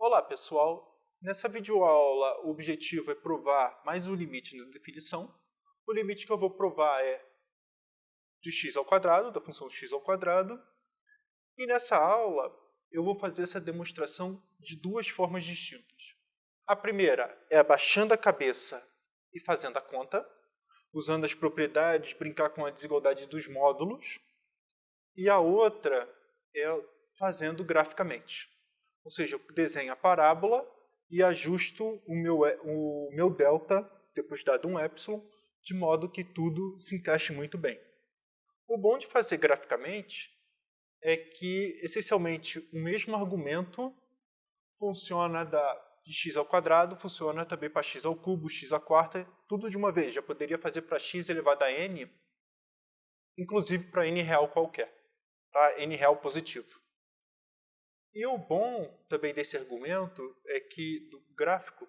Olá pessoal, nessa videoaula o objetivo é provar mais um limite na definição. O limite que eu vou provar é de x ao quadrado, da função x ao quadrado. E nessa aula eu vou fazer essa demonstração de duas formas distintas. A primeira é abaixando a cabeça e fazendo a conta, usando as propriedades, brincar com a desigualdade dos módulos. E a outra é fazendo graficamente. Ou seja, eu desenho a parábola e ajusto o meu delta, depois dado um epsilon, de modo que tudo se encaixe muito bem. O bom de fazer graficamente é que, essencialmente, o mesmo argumento funciona de x ao quadrado, funciona também para x ao cubo, x à quarta, tudo de uma vez. Já poderia fazer para x elevado a n, inclusive para n real qualquer, tá? N real positivo. E o bom também desse argumento é que, do gráfico,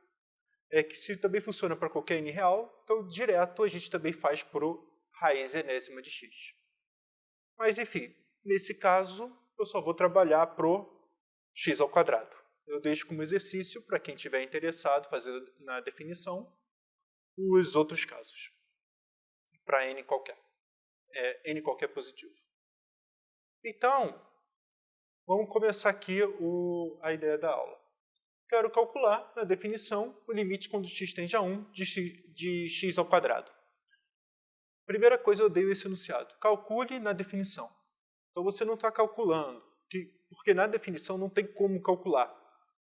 é que se também funciona para qualquer n real, então direto a gente também faz para raiz enésima de x. Mas enfim, nesse caso eu só vou trabalhar para x ao quadrado. Eu deixo como exercício para quem estiver interessado fazer na definição os outros casos, para n qualquer positivo. Então, vamos começar aqui a ideia da aula. Quero calcular, na definição, o limite quando x tende a 1 de x ao quadrado. Primeira coisa, eu dei esse enunciado. Calcule na definição. Então, você não está calculando, porque na definição não tem como calcular.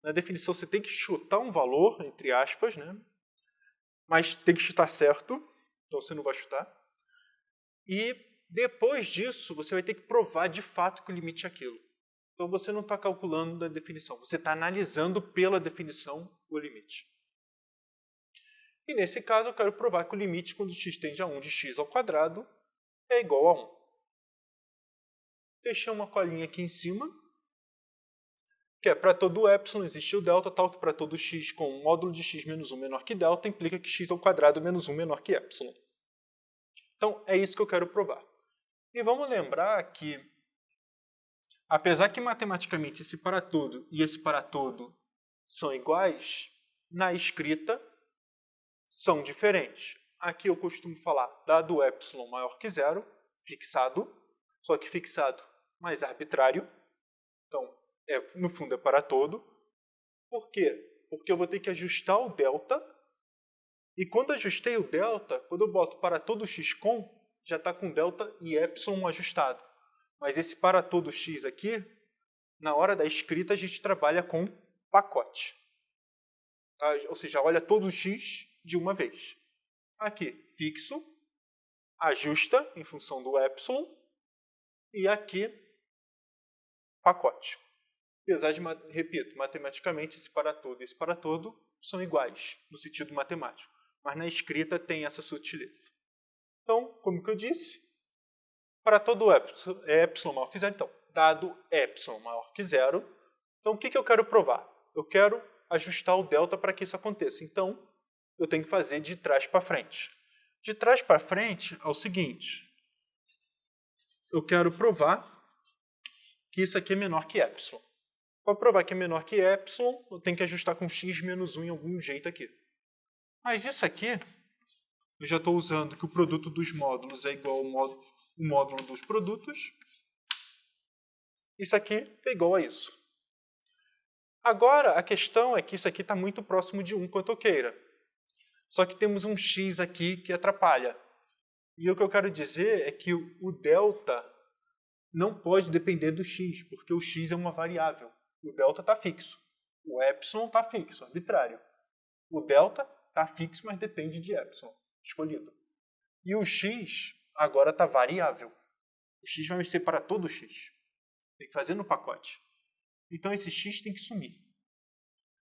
Na definição, você tem que chutar um valor, entre aspas, né? Mas tem que chutar certo, então você não vai chutar. E depois disso, você vai ter que provar de fato que o limite é aquilo. Então, você não está calculando da definição, você está analisando pela definição o limite. E nesse caso, eu quero provar que o limite quando x tende a 1 de x ao quadrado é igual a 1. Deixei uma colinha aqui em cima, que é para todo epsilon existe o delta, tal que para todo x com o módulo de x menos 1 menor que delta, implica que x ao quadrado menos 1 menor que epsilon. Então, é isso que eu quero provar. E vamos lembrar que, apesar que matematicamente esse para todo e esse para todo são iguais, na escrita são diferentes. Aqui eu costumo falar dado epsilon maior que zero, fixado, só que fixado mais arbitrário. Então, no fundo é para todo. Por quê? Porque eu vou ter que ajustar o delta, e quando ajustei o delta, quando eu boto para todo x com, já está com delta e epsilon ajustado. Mas esse para todo x aqui, na hora da escrita, a gente trabalha com pacote. Tá? Ou seja, olha todo x de uma vez. Aqui, fixo, ajusta em função do epsilon, e aqui, pacote. Apesar de, repito, matematicamente, esse para todo e esse para todo são iguais, no sentido matemático. Mas na escrita tem essa sutileza. Então, como que eu disse, para todo epsilon maior que zero, então, dado epsilon maior que zero, então o que eu quero provar? Eu quero ajustar o delta para que isso aconteça. Então, eu tenho que fazer de trás para frente. De trás para frente é o seguinte, eu quero provar que isso aqui é menor que epsilon. Para provar que é menor que epsilon, eu tenho que ajustar com x menos 1 em algum jeito aqui. Mas isso aqui, eu já estou usando que o produto dos módulos é igual ao módulo dos produtos. Isso aqui é igual a isso. Agora, a questão é que isso aqui está muito próximo de 1 quanto eu queira. Só que temos um x aqui que atrapalha. E o que eu quero dizer é que o delta não pode depender do x, porque o x é uma variável. O delta está fixo. O epsilon está fixo, arbitrário. O delta está fixo, mas depende de epsilon, escolhido. E o x agora está variável. O x vai ser para todo x. Tem que fazer no pacote. Então esse x tem que sumir.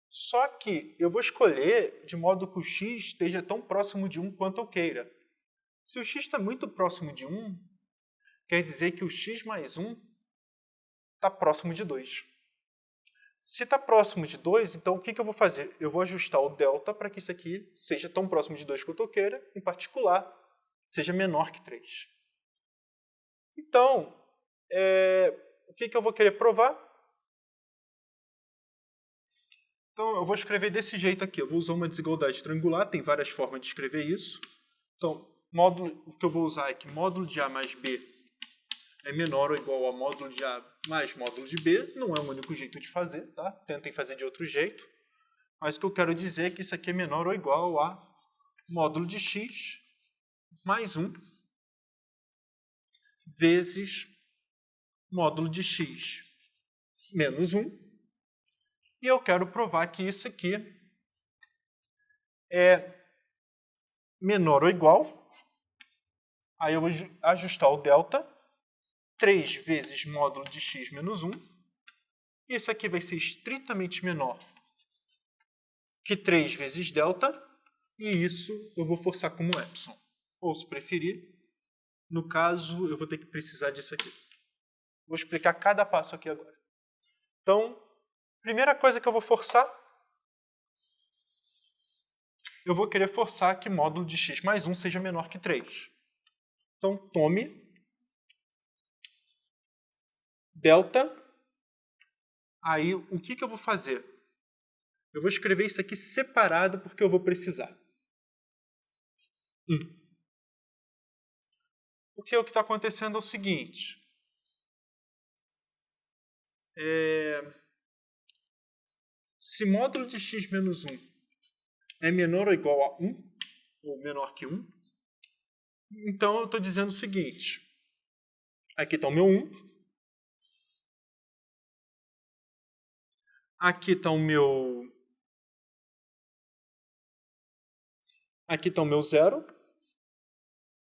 Só que eu vou escolher de modo que o x esteja tão próximo de 1 quanto eu queira. Se o x está muito próximo de 1, quer dizer que o x mais 1 está próximo de 2. Se está próximo de 2, então o que eu vou fazer? Eu vou ajustar o delta para que isso aqui seja tão próximo de 2 quanto eu queira, em particular, seja menor que 3. Então, o que eu vou querer provar? Então, eu vou escrever desse jeito aqui. Eu vou usar uma desigualdade triangular, tem várias formas de escrever isso. Então, o que eu vou usar é que módulo de A mais B é menor ou igual a módulo de A mais módulo de B. Não é o único jeito de fazer, tá? Tentem fazer de outro jeito. Mas o que eu quero dizer é que isso aqui é menor ou igual a módulo de x mais 1 vezes módulo de x menos 1. E eu quero provar que isso aqui é menor ou igual. Aí eu vou ajustar o delta. 3 vezes módulo de x menos 1. Isso aqui vai ser estritamente menor que 3 vezes delta. E isso eu vou forçar como epsilon. Ou, se preferir, no caso, eu vou ter que precisar disso aqui. Vou explicar cada passo aqui agora. Então, primeira coisa que eu vou forçar, eu vou querer forçar que módulo de x mais 1 seja menor que 3. Então, tome delta. Aí, o que eu vou fazer? Eu vou escrever isso aqui separado porque eu vou precisar. Porque o que está acontecendo é o seguinte. Se módulo de x menos 1 é menor ou igual a 1, ou menor que 1, então eu estou dizendo o seguinte. Aqui está o meu 1. Aqui está o meu... Aqui está o meu 0.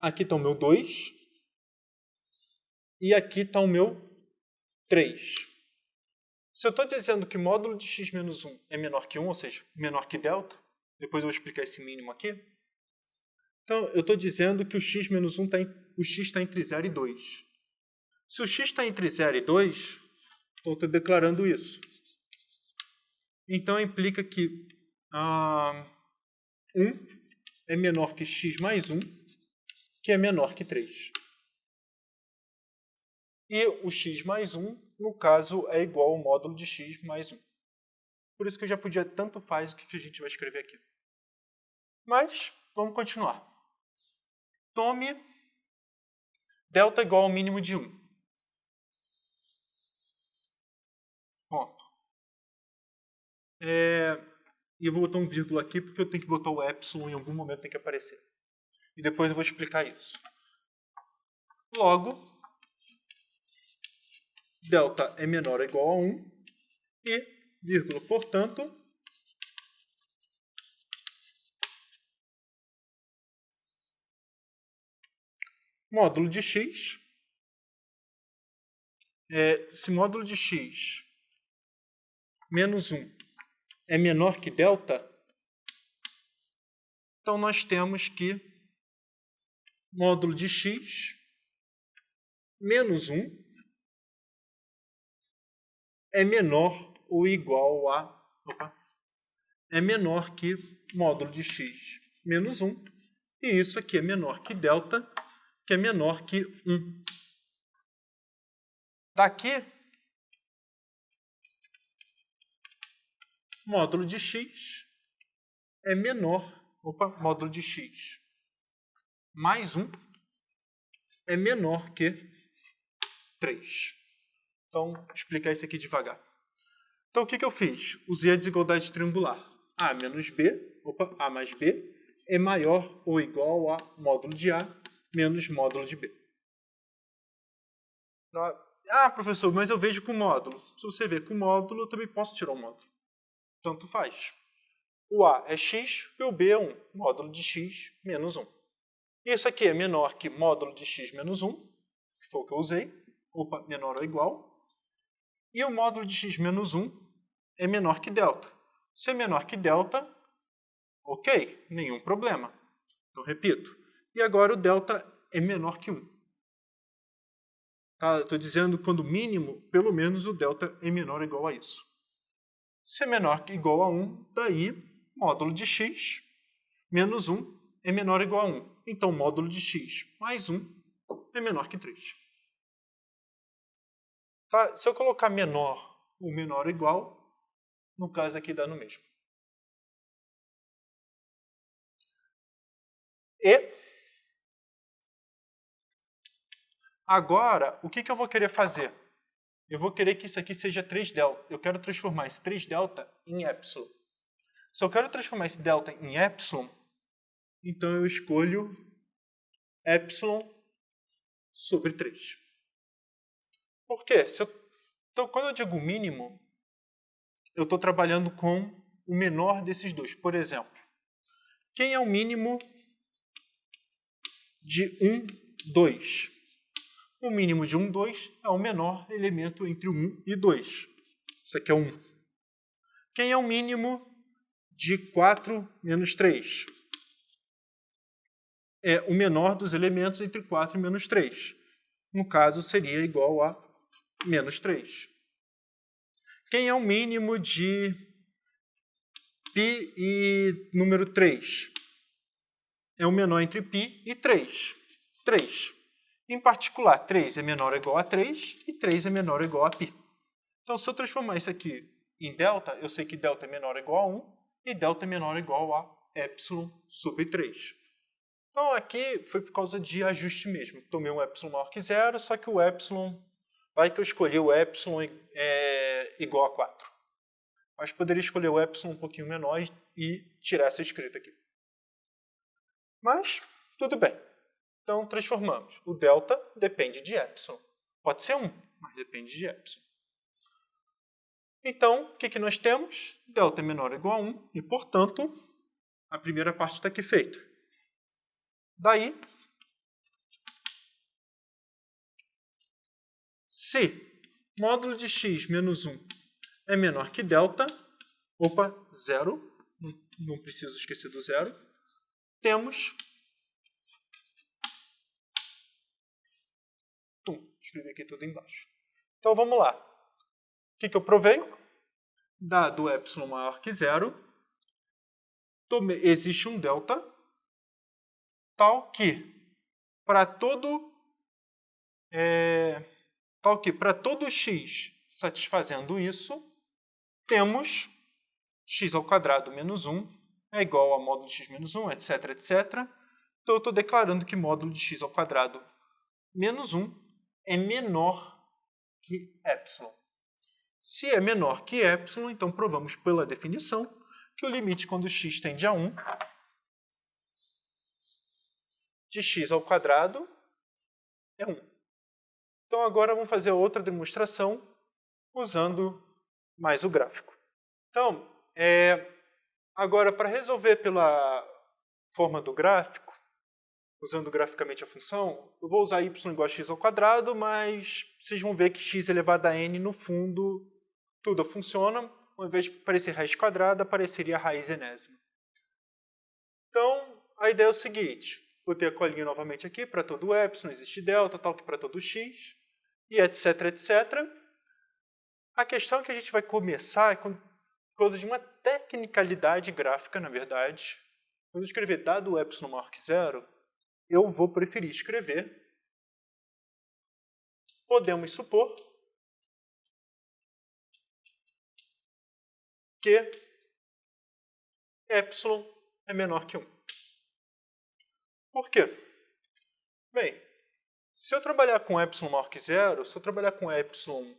Aqui está o meu 2. E aqui está o meu 3. Se eu estou dizendo que módulo de x menos 1 é menor que 1, ou seja, menor que delta, depois eu vou explicar esse mínimo aqui. Então, eu estou dizendo que o x menos 1 o x está entre 0 e 2. Se o x está entre 0 e 2, eu estou declarando isso. Então, implica que 1 é menor que x mais 1, que é menor que 3. E o x mais 1, no caso, é igual ao módulo de x mais 1. Por isso que eu já podia, tanto faz o que a gente vai escrever aqui. Mas, vamos continuar. Tome delta igual ao mínimo de 1. Ponto. E eu vou botar um vírgula aqui porque eu tenho que botar o epsilon em algum momento, tem que aparecer. E depois eu vou explicar isso. Logo, delta é menor ou igual a 1 e, vírgula, portanto, módulo de x, se módulo de x menos 1 é menor que delta, então nós temos que módulo de x menos 1 é menor ou igual a... é menor que módulo de x menos 1. E isso aqui é menor que delta, que é menor que 1. Daqui, módulo de x é menor... módulo de x mais 1 é menor que 3. Então, vou explicar isso aqui devagar. Então, o que eu fiz? Usei a desigualdade triangular. A menos B, A mais B, é maior ou igual a módulo de A menos módulo de B. Ah, professor, mas eu vejo com módulo. Se você vê com módulo, eu também posso tirar o módulo. Tanto faz. O A é x e o B é 1. Módulo de x menos 1. Isso aqui é menor que módulo de x menos 1, que foi o que eu usei. Menor ou igual. E o módulo de x menos 1 é menor que delta. Se é menor que delta, ok, nenhum problema. Então, repito. E agora o delta é menor que 1. Estou dizendo quando mínimo, pelo menos o delta é menor ou igual a isso. Se é menor que igual a 1, daí módulo de x menos 1 é menor ou igual a 1. Então, módulo de x mais 1 é menor que 3. Tá? Se eu colocar menor ou menor ou igual, No caso aqui dá no mesmo. E agora, o que eu vou querer fazer? Eu vou querer que isso aqui seja 3Δ. Eu quero transformar esse 3Δ em epsilon. Se eu quero transformar esse delta em epsilon, então eu escolho epsilon sobre 3. Por quê? Então, quando eu digo mínimo, eu estou trabalhando com o menor desses dois. Por exemplo, quem é o mínimo de 1, 2? O mínimo de 1, 2 é o menor elemento entre 1 e 2. Isso aqui é 1. Quem é o mínimo de 4 menos 3? É o menor dos elementos entre 4 e menos 3. No caso, seria igual a menos 3. Quem é o mínimo de π e número 3? É o menor entre π e 3. 3. Em particular, 3 é menor ou igual a 3 e 3 é menor ou igual a π. Então, se eu transformar isso aqui em delta, eu sei que delta é menor ou igual a 1 e delta é menor ou igual a epsilon sobre 3. Então, aqui foi por causa de ajuste mesmo. Tomei um epsilon maior que 0, só que o epsilon, vai que eu escolhi o epsilon igual a 4. Mas poderia escolher o epsilon um pouquinho menor e tirar essa escrita aqui. Mas, tudo bem. Então, transformamos. O delta depende de epsilon. Pode ser 1, mas depende de epsilon. Então, o que nós temos? Delta é menor ou igual a 1, e, portanto, a primeira parte está aqui feita. Daí, se módulo de x menos 1 é menor que delta, opa, 0, não preciso esquecer do 0, temos... Escrevi aqui tudo embaixo. Então, vamos lá. O que eu provei? Dado epsilon maior que 0, existe um delta tal que para todo x satisfazendo isso, temos x ao quadrado menos 1 é igual a módulo de x menos 1, etc, etc. Então, eu estou declarando que módulo de x ao quadrado menos 1 é menor que epsilon. Se é menor que epsilon, então provamos pela definição que o limite quando x tende a 1 de x ao quadrado é 1. Então agora vamos fazer outra demonstração usando mais o gráfico. Então, agora para resolver pela forma do gráfico, usando graficamente a função, eu vou usar y igual a x ao quadrado, mas vocês vão ver que x elevado a n, no fundo, tudo funciona. Ao invés de aparecer raiz quadrada, apareceria a raiz enésima. Então, a ideia é o seguinte. Vou ter a colinha novamente aqui para todo epsilon, existe delta, tal que para todo x, e etc, etc. A questão que a gente vai começar é por causa de uma tecnicalidade gráfica, na verdade. Quando eu escrever dado epsilon maior que 0, eu vou preferir escrever, podemos supor que epsilon é menor que 1. Por quê? Bem, se eu trabalhar com epsilon maior que 0, se eu trabalhar com epsilon,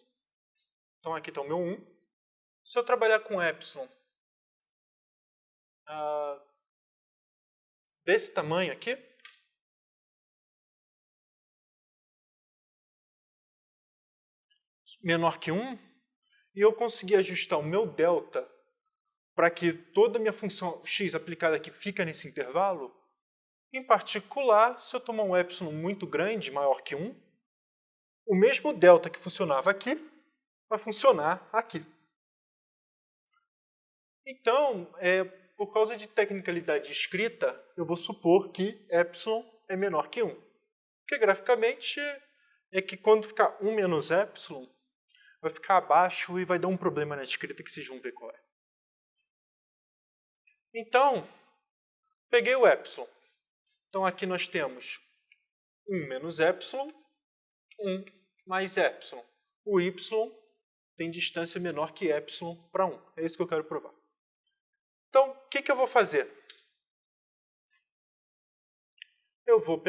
então aqui está o meu 1, se eu trabalhar com epsilon desse tamanho aqui, menor que 1, e eu conseguir ajustar o meu delta para que toda a minha função x aplicada aqui fica nesse intervalo, em particular, se eu tomar um epsilon muito grande, maior que 1, o mesmo delta que funcionava aqui vai funcionar aqui. Então, por causa de tecnicalidade de escrita, eu vou supor que epsilon é menor que 1. Porque graficamente é que quando ficar 1 menos epsilon, vai ficar abaixo e vai dar um problema na escrita que vocês vão ver qual é. Então, peguei o epsilon. Então, aqui nós temos 1 menos epsilon, 1 mais epsilon. O y tem distância menor que epsilon para 1. É isso que eu quero provar. Então, o que eu vou fazer? Eu vou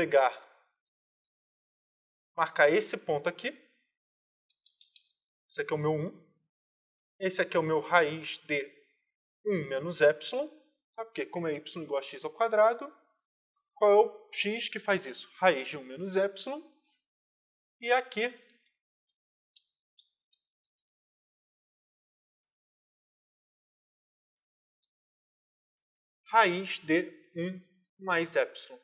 marcar esse ponto aqui. Esse aqui é o meu 1. Esse aqui é o meu raiz de 1 menos epsilon. Tá? Porque como é y igual a x ao quadrado, qual é o x que faz isso? Raiz de 1 menos epsilon. E aqui, raiz de 1 mais epsilon.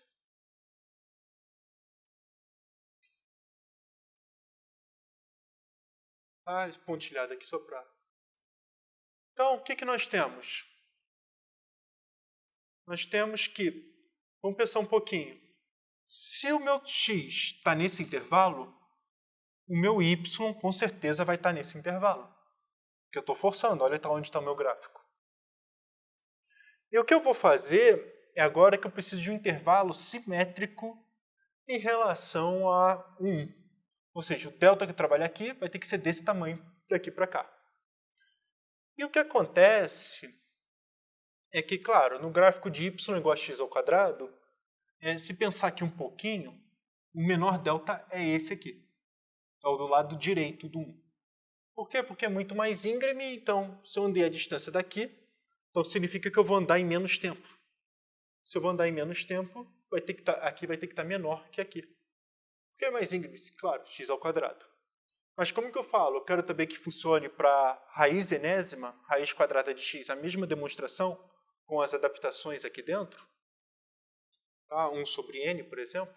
Tá? Pontilhado aqui só para... Então, o que nós temos? Nós temos que, vamos pensar um pouquinho, se o meu x está nesse intervalo, o meu y com certeza vai estar nesse intervalo. Porque eu estou forçando, olha onde está o meu gráfico. E o que eu vou fazer é agora que eu preciso de um intervalo simétrico em relação a 1. Ou seja, o delta que trabalha aqui vai ter que ser desse tamanho daqui para cá. E o que acontece é que, claro, no gráfico de y igual a x ao quadrado, se pensar aqui um pouquinho, o menor delta é esse aqui. É o do lado direito do 1. Por quê? Porque é muito mais íngreme, então, se eu andei a distância daqui, então significa que eu vou andar em menos tempo. Se eu vou andar em menos tempo, aqui vai ter que estar menor que aqui. Porque é mais íngreme, claro, x ao quadrado. Mas como que eu falo? Eu quero também que funcione para raiz enésima, raiz quadrada de x, a mesma demonstração, com as adaptações aqui dentro. Tá? 1 sobre n, por exemplo.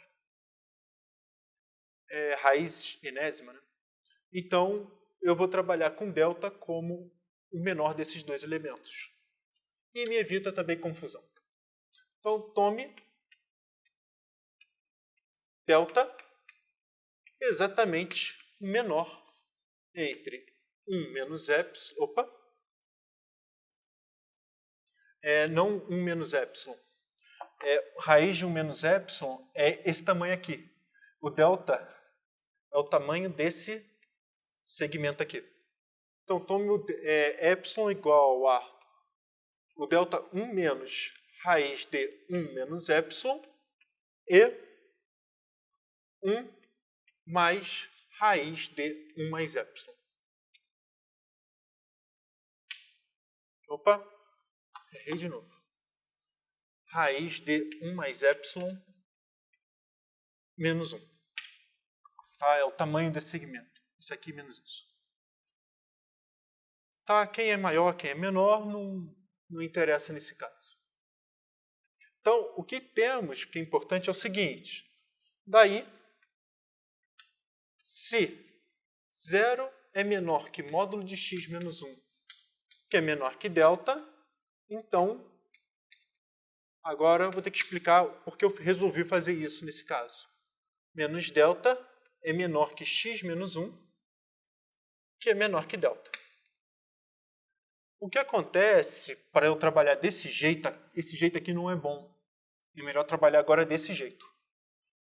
É raiz enésima, né? Então, eu vou trabalhar com delta como o menor desses dois elementos. E me evita também confusão. Então, tome delta exatamente o menor entre 1 menos epsilon. Não 1 menos epsilon. Raiz de 1 menos epsilon é esse tamanho aqui. O delta é o tamanho desse segmento aqui. Então, tome epsilon igual a o delta 1 menos raiz de 1 menos epsilon e 1 mais raiz de 1 mais epsilon. Opa, errei de novo. Raiz de 1 mais epsilon menos 1. Tá? É o tamanho desse segmento. Isso aqui menos isso. Tá? Quem é maior, quem é menor, não interessa nesse caso. Então, o que temos que é importante é o seguinte. Daí, se 0 é menor que módulo de x menos 1, que é menor que delta, então, agora eu vou ter que explicar por que eu resolvi fazer isso nesse caso. Menos delta é menor que x menos 1, que é menor que delta. O que acontece para eu trabalhar desse jeito, esse jeito aqui não é bom. É melhor trabalhar agora desse jeito.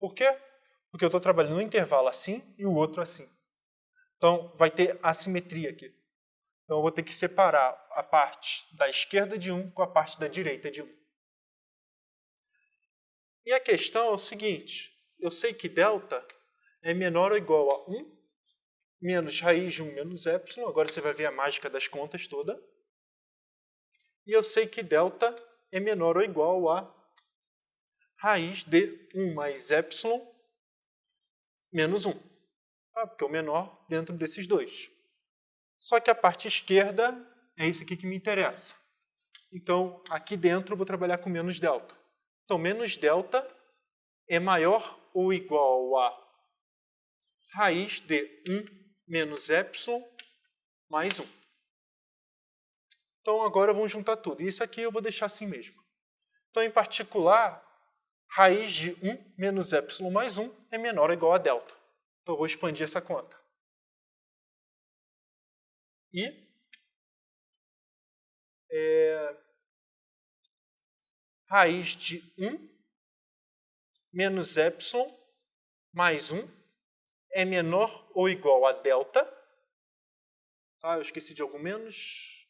Por quê? Porque eu estou trabalhando um intervalo assim e o outro assim. Então, vai ter assimetria aqui. Então, eu vou ter que separar a parte da esquerda de 1 com a parte da direita de 1. E a questão é o seguinte. Eu sei que delta é menor ou igual a 1 menos raiz de 1 menos epsilon. Agora você vai ver a mágica das contas toda. E eu sei que delta é menor ou igual a raiz de 1 mais epsilon menos 1. Porque é o menor dentro desses dois. Só que a parte esquerda é isso aqui que me interessa. Então, aqui dentro eu vou trabalhar com menos delta. Então, menos delta é maior ou igual a raiz de 1 menos epsilon mais 1. Então, agora vamos juntar tudo. Isso aqui eu vou deixar assim mesmo. Então, em particular, raiz de 1 menos epsilon mais 1 é menor ou igual a delta. Então, eu vou expandir essa conta. E raiz de 1 menos epsilon mais 1 é menor ou igual a delta. Ah, eu esqueci de algum menos.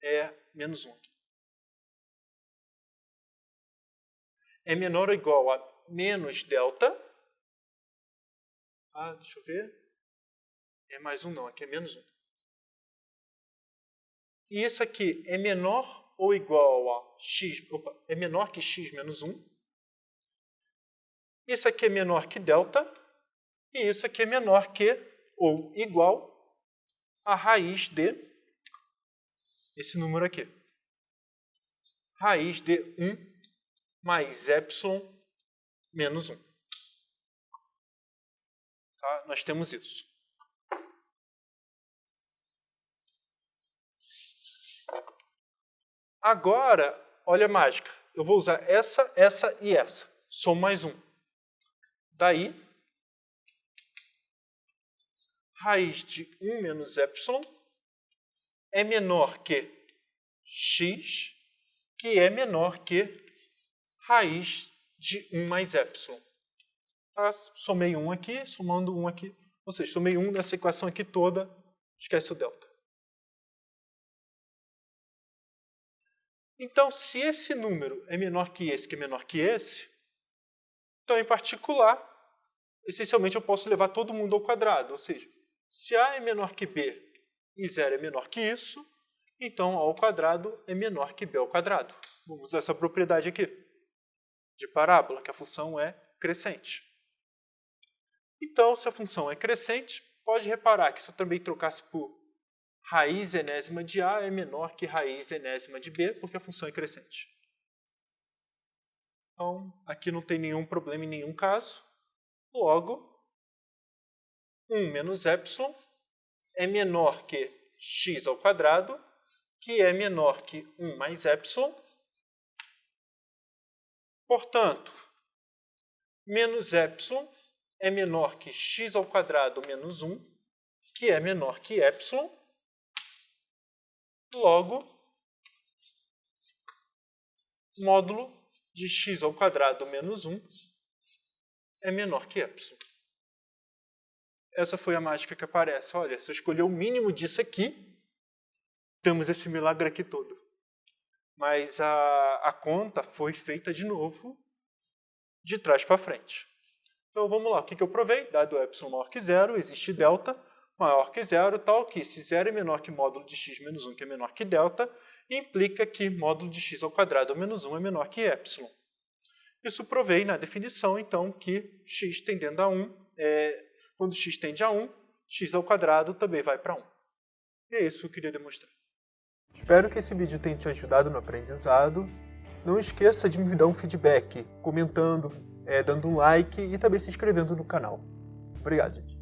É menos 1. É menor ou igual a menos delta. Ah, deixa eu ver. É mais 1 não, aqui é menos 1. E isso aqui é menor ou igual a x, é menor que x menos 1. Isso aqui é menor que delta. E isso aqui é menor que ou igual a raiz de esse número aqui. Raiz de 1 mais epsilon menos 1. Tá? Nós temos isso. Agora, olha a mágica. Eu vou usar essa, essa e essa. Somo mais 1. Daí, raiz de 1 menos epsilon é menor que x, que é menor que raiz de 1 mais epsilon. Tá? Somei 1 aqui, somando 1 aqui. Ou seja, somei 1 nessa equação aqui toda, esquece o delta. Então, se esse número é menor que esse, que é menor que esse, então, em particular, essencialmente eu posso levar todo mundo ao quadrado. Ou seja, se A é menor que B e 0 é menor que isso, então A ao quadrado é menor que B ao quadrado. Vamos usar essa propriedade aqui, de parábola, que a função é crescente. Então, se a função é crescente, pode reparar que se eu também trocasse por raiz enésima de A é menor que raiz enésima de B, porque a função é crescente. Então, aqui não tem nenhum problema em nenhum caso. Logo, 1 menos epsilon é menor que x ao quadrado, que é menor que 1 mais epsilon. Portanto, menos epsilon é menor que x ao quadrado menos 1, que é menor que epsilon. Logo, módulo de x ao quadrado menos 1 é menor que epsilon. Essa foi a mágica que aparece. Olha, se eu escolher o mínimo disso aqui, temos esse milagre aqui todo. Mas a conta foi feita de novo, de trás para frente. Então vamos lá, o que eu provei? Dado epsilon maior que 0, existe delta maior que 0, tal que se 0 é menor que módulo de x menos 1, que é menor que delta, implica que módulo de x ao quadrado menos 1 é menor que epsilon. Isso provei na definição, então, que x tendendo a 1, quando x tende a 1, x ao quadrado também vai para 1. E é isso que eu queria demonstrar. Espero que esse vídeo tenha te ajudado no aprendizado. Não esqueça de me dar um feedback, comentando, dando um like e também se inscrevendo no canal. Obrigado, gente.